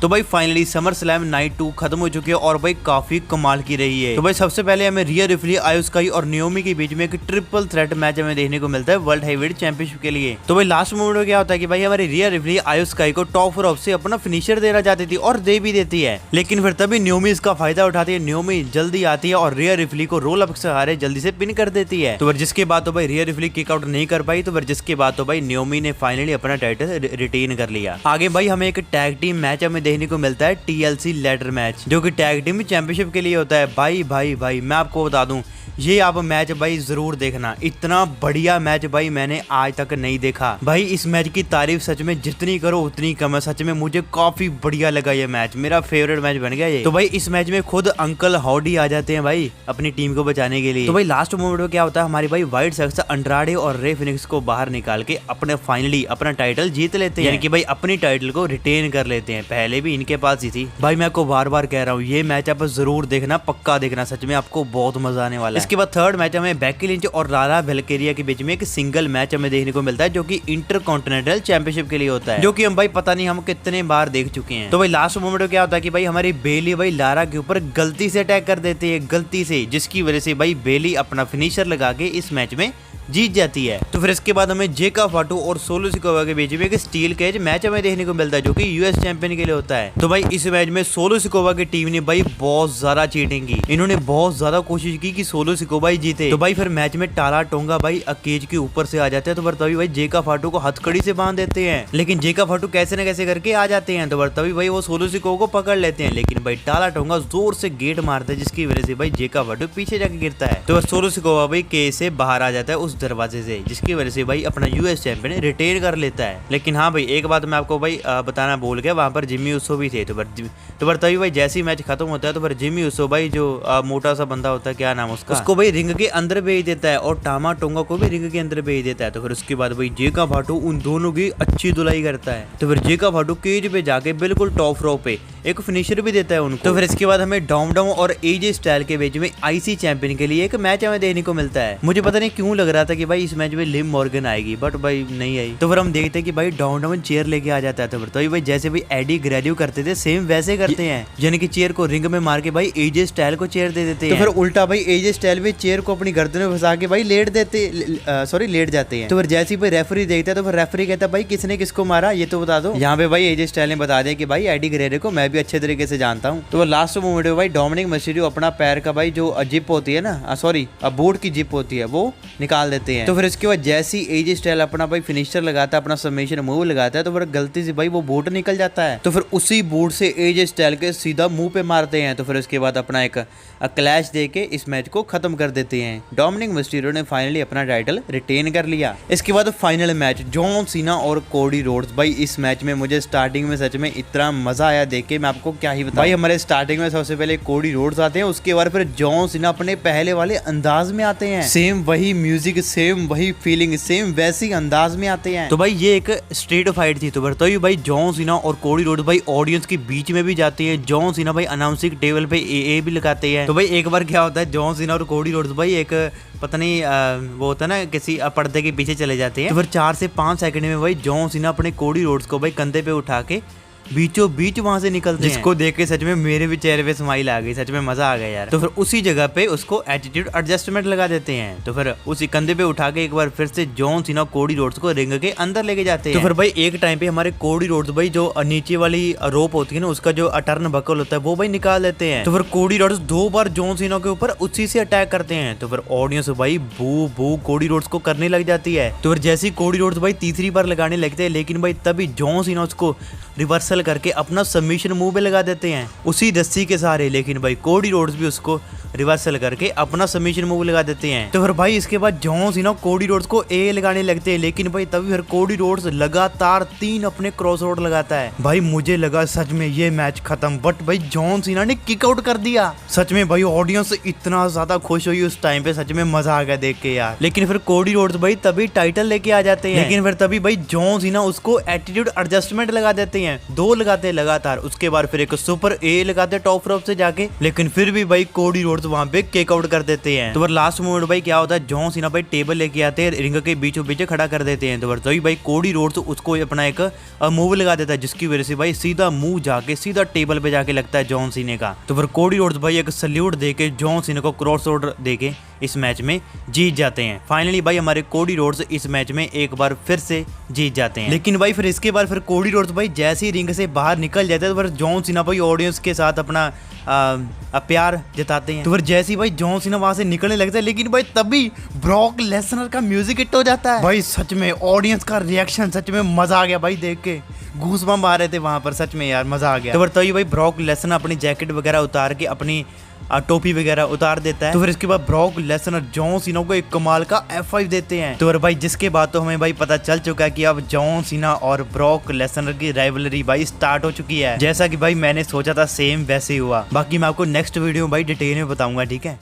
तो भाई finally summer slam night 2 खत्म हो चुकी है और भाई काफी कमाल की रही है। तो भाई सबसे पहले हमें रिया रिप्ली, आयो स्काई और नियोमी के बीच में एक ट्रिपल थ्रेट मैच हमें देखने को मिलता है वर्ल्ड हेवीवेट चैंपियनशिप के लिए। तो भाई लास्ट मोमेंट में क्या होता है कि भाई हमारी रिया रिप्ली आयो स्काई को टॉप 4 से अपना फिनिशर देना चाहती थी और दे भी देती है, लेकिन फिर तभी नियोमी इसका फायदा उठाती है। नियोमी जल्दी आती है और रिया रिप्ली को रोल अप के सहारे जल्दी से पिन कर देती है। तो फिर जिसके बाद तो भाई रिया रिप्ली किक आउट नहीं कर पाई, तो फिर जिसके बाद तो भाई नियोमी ने फाइनली अपना टाइटल रिटेन कर लिया। आगे भाई हमें एक टैग टीम मैच हमें देखने को मिलता है, TLC लैडर मैच, जो कि टैग टीम चैंपियनशिप के लिए होता है। भाई मैं आपको बता दूं, ये आप मैच भाई जरूर देखना, इतना बढ़िया मैच भाई मैंने आज तक नहीं देखा। भाई इस मैच की तारीफ सच में जितनी करो उतनी कम है। सच में मुझे काफी बढ़िया लगा ये मैच, मेरा फेवरेट मैच बन गया ये। तो भाई इस मैच में खुद अंकल हॉडी आ जाते हैं भाई अपनी टीम को बचाने के लिए। तो भाई लास्ट मोमेंट में क्या होता है, हमारी भाई व्हाइट सॉक्स अंड्राडे और रे फिनिक्स को बाहर निकाल के अपने फाइनली अपना टाइटल जीत लेते हैं, यानी कि भाई अपनी टाइटल को रिटेन कर लेते हैं। पहले भी इनके पास ही थी। भाई मैं आपको बार बार कह रहा हूँ, ये मैच आप जरूर देखना, पक्का देखना, सच में आपको बहुत मजा आने वाला है। इसके बाद थर्ड मैच हमें बेकी लिंच और लारा वेलकेरिया के बीच में एक सिंगल मैच हमें देखने को मिलता है, जो कि इंटरकॉन्टिनेंटल चैंपियनशिप के लिए होता है, जो कि हम भाई पता नहीं हम कितने बार देख चुके हैं। तो भाई लास्ट मोमेंट में क्या होता है कि भाई हमारी बेली भाई लारा के ऊपर गलती से अटैक कर देती है, गलती से, जिसकी वजह से भाई बेली अपना फिनिशर लगा के इस मैच में जीत जाती है। तो फिर इसके बाद हमें जेका फाटू और सोलो सिकोवा के बीच में एक स्टील केज मैच हमें देखने को मिलता है, जो कि यूएस चैंपियन के लिए होता है। तो भाई इस मैच में सोलो सिकोवा की टीम ने भाई बहुत ज्यादा चीटिंग की, इन्होंने बहुत ज्यादा कोशिश की कि सोलो सिकोवा ही जीते। तो भाई फिर मैच में टाला टोंगा भाई केज के ऊपर से आ जाते हैं, तो फिर तभी भाई जेका फाटू को हथकड़ी से बांध देते हैं, लेकिन जेका फाटू कैसे न कैसे करके आ जाते हैं। तो फिर तभी भाई वो सोलो सिकोवा को पकड़ लेते हैं, लेकिन भाई टाला टोंगा जोर से गेट मारता है, जिसकी वजह से भाई जेका फाटू पीछे जाके गिरता है। तो सोलो सिकोवा भाई केज से बाहर आ जाता है उस दरवाजे से, जिसकी वजह से भाई अपना यूएस चैंपियन रिटेन कर लेता है। लेकिन हाँ भाई एक बात मैं आपको भाई बताना भूल गया, वहां पर जिम्मी उसो भी थे। तो फिर तभी भाई जैसे ही मैच खत्म होता है, तो फिर जिम्मी उसो भाई जो मोटा सा बंदा होता है, क्या नाम उसका, उसको भाई रिंग के अंदर भेज देता है और टामा टोंगा को भी रिंग के अंदर भेज देता है। तो फिर उसके बाद भाई जेका फाटू उन दोनों की अच्छी धुलाई करता है। तो फिर जेका फाटू केज पे जाके बिल्कुल टॉप रो पे एक फिनिशर भी देता है उनको। तो फिर इसके बाद हमें डॉम और एजे स्टाइल के बीच में आईसी चैंपियन के लिए एक मैच हमें देखने को मिलता है। मुझे पता नहीं क्यों लग रहा था कि भाई इस मैच में लिम मॉर्गन आएगी, बट भाई नहीं आई। तो फिर हम देखते हैं कि भाई डॉम चेयर लेके आ जाता है। तो फिर भाई जैसे भाई एडी ग्रेडियो करते थे सेम वैसे करते हैं, यानी कि चेयर को रिंग में मार के भाई एजे स्टाइल को चेयर दे देते हैं। तो फिर उल्टा भाई एजे स्टाइल भी चेयर को अपनी गर्दन में फंसा के भाई लेट जाते हैं। तो फिर जैसे ही भाई रेफरी देखता है, तो फिर रेफरी कहता है भाई किसने किसको मारा ये तो बता दो। यहाँ पे भाई एजे स्टाइल ने बता दिया कि भाई एडी ग्रेडियो को मैं भी अच्छे तरीके से जानता हूँ। तो लास्ट मोमेंट में भाई डोमिनिक मिस्टीरियो अपना पैर का भाई जो जिप होती है ना, सॉरी बूट की जिप होती है, वो निकाल देते हैं। तो फिर इसके बाद जैसे ही एजे स्टाइल अपना भाई फिनिशर लगाता है, अपना सबमिशन मूव लगाता है, तो फिर गलती से भाई वो बूट निकल जाता है। तो फिर उसी बूट से एजे स्टाइल के सीधा मुंह पे मारते हैं। तो फिर उसके बाद अपना एक क्लैश देके इस मैच को खत्म कर देते हैं। डोमिनिक मिस्टीरियो ने फाइनली अपना टाइटल रिटेन कर लिया। इसके बाद फाइनल मैच जॉन सीना और कोडी रोड्स। भाई इस मैच में मुझे स्टार्टिंग में सच में इतना मजा आया देख के, मैं आपको क्या ही बताऊं। भाई हमारे स्टार्टिंग में सबसे पहले कोडी रोड्स आते हैं, उसके बाद फिर जॉन सीना अपने पहले वाले अंदाज में आते हैं, सेम वही म्यूजिक, सेम वही फीलिंग, सेम वैसी अंदाज में आते हैं। तो भाई ये एक स्ट्रीट फाइट थी। तो भाई जॉन सीना और कोडी रोड्स भाई ऑडियंस के बीच में भी जाते हैं। जॉन सीना भाई अनाउंसिंग टेबल पे ए भी लगाते हैं। तो भाई एक बार क्या होता है, जॉन सीना और कोडी रोड्स भाई एक पता नहीं वो होता है ना, किसी पर्दे के पीछे चले जाते हैं। तो फिर 4 से 5 सेकंड में भाई जॉन सीना अपने कोडी रोड्स को भाई कंधे पे उठा के बीचों बीच वहां से निकलते हैं, जिसको देख के सच में मेरे भी चेहरे पे स्माइल आ गई, सच में मजा आ गया यार। तो फिर उसी जगह पे उसको एटीट्यूड एडजस्टमेंट लगा देते हैं। तो फिर उसी कंधे पे उठा के एक बार फिर से जॉन सीना कोडी रोड्स को रिंग के अंदर लेके जाते हैं। तो फिर भाई एक टाइम पे हमारे कोडी रोड्स भाई जो नीचे वाली रोप होती है ना, उसका जो टर्न बकल होता है वो भाई निकाल देते हैं। तो फिर कोडी रोड्स 2 बार जॉन सीना के ऊपर उसी से अटैक करते हैं। तो फिर ऑडियंस भाई बू कोडी रोड्स को करने लग जाती है। तो फिर जैसे ही कोडी रोड्स भाई तीसरी बार लगाने लगते हैं, लेकिन भाई तभी जॉन सीना उसको रिवर्सल करके अपना सबमिशन मूव पे लगा देते हैं उसी रस्सी के सहारे, लेकिन भाई कोडी रोड्स भी उसको रिवर्सल करके अपना सबमिशन मूव लगा देते हैं। तो फिर भाई इसके बाद जॉन सीना कोडी रोड्स को ए लगाने लगते हैं, लेकिन भाई तभी फिर कोडी रोड्स लगातार 3 अपने क्रॉस रोड लगाता है। भाई मुझे लगा सच में ये मैच खत्म, बट भाई जॉन सीना ने किक आउट कर दिया। सच में भाई ऑडियंस इतना ज्यादा खुश हुई उस टाइम पे, सच में मजा आ गया देख के यार। लेकिन फिर कोडी रोड्स भाई तभी टाइटल लेके आ जाते हैं, लेकिन फिर तभी भाई जॉन सीना उसको एटीट्यूड एडजस्टमेंट लगा देते हैं, 2 लगाते हैं लगातार। उसके बाद फिर एक सुपर ए लगाते टॉप रोप से जाके, लेकिन फिर भी भाई कोडी रोड्स रोड्स वहाँ पे किक आउट कर देते हैं। तो फिर लास्ट मोमेंट भाई क्या होता है, जॉन सीना भाई टेबल लेके आते हैं, रिंग के बीचों बीच खड़ा कर देते हैं। तो फिर तभी भाई कोडी रोड्स उसको अपना एक मूव लगा देता है, जिसकी वजह से भाई सीधा मुंह जाके सीधा टेबल पे जाके लगता है जॉन सीने का। तो फिर कोडी रोड्स भाई एक सल्यूट देके जॉन सीना को क्रॉस रोड देके इस मैच में जीत जाते हैं। फाइनली भाई हमारे कोडी रोड्स इस मैच में एक बार फिर से जीत जाते हैं। लेकिन भाई फिर इसके बाद फिर कोडी रोड्स भाई जैसे ही रिंग से बाहर निकल जाते हैं तो फिर जॉन सीना भाई ऑडियंस के साथ अपना प्यार जताते हैं। तो फिर जैसे ही भाई जॉन सीना वहां से निकलने लगता है, लेकिन भाई तभी ब्रॉक लेसनर का म्यूजिक हिट हो जाता है। भाई सच में ऑडियंस का रिएक्शन सच में मजा आ गया भाई, देख के गूज़बम्प आ रहे थे वहां पर, सच में यार मजा आ गया। तो फिर तभी भाई ब्रॉक लेसनर अपनी जैकेट वगैरह उतार के अपनी टोपी वगैरह उतार देता है। तो फिर इसके बाद ब्रॉक लेसनर जॉन सीना को एक कमाल का F5 देते हैं। तो फिर भाई जिसके बाद तो हमें भाई पता चल चुका है कि अब जॉन सीना और ब्रॉक लेसनर की राइवलरी भाई स्टार्ट हो चुकी है। जैसा कि भाई मैंने सोचा था सेम वैसे ही हुआ। बाकी मैं आपको नेक्स्ट वीडियो में भाई डिटेल में बताऊंगा, ठीक है।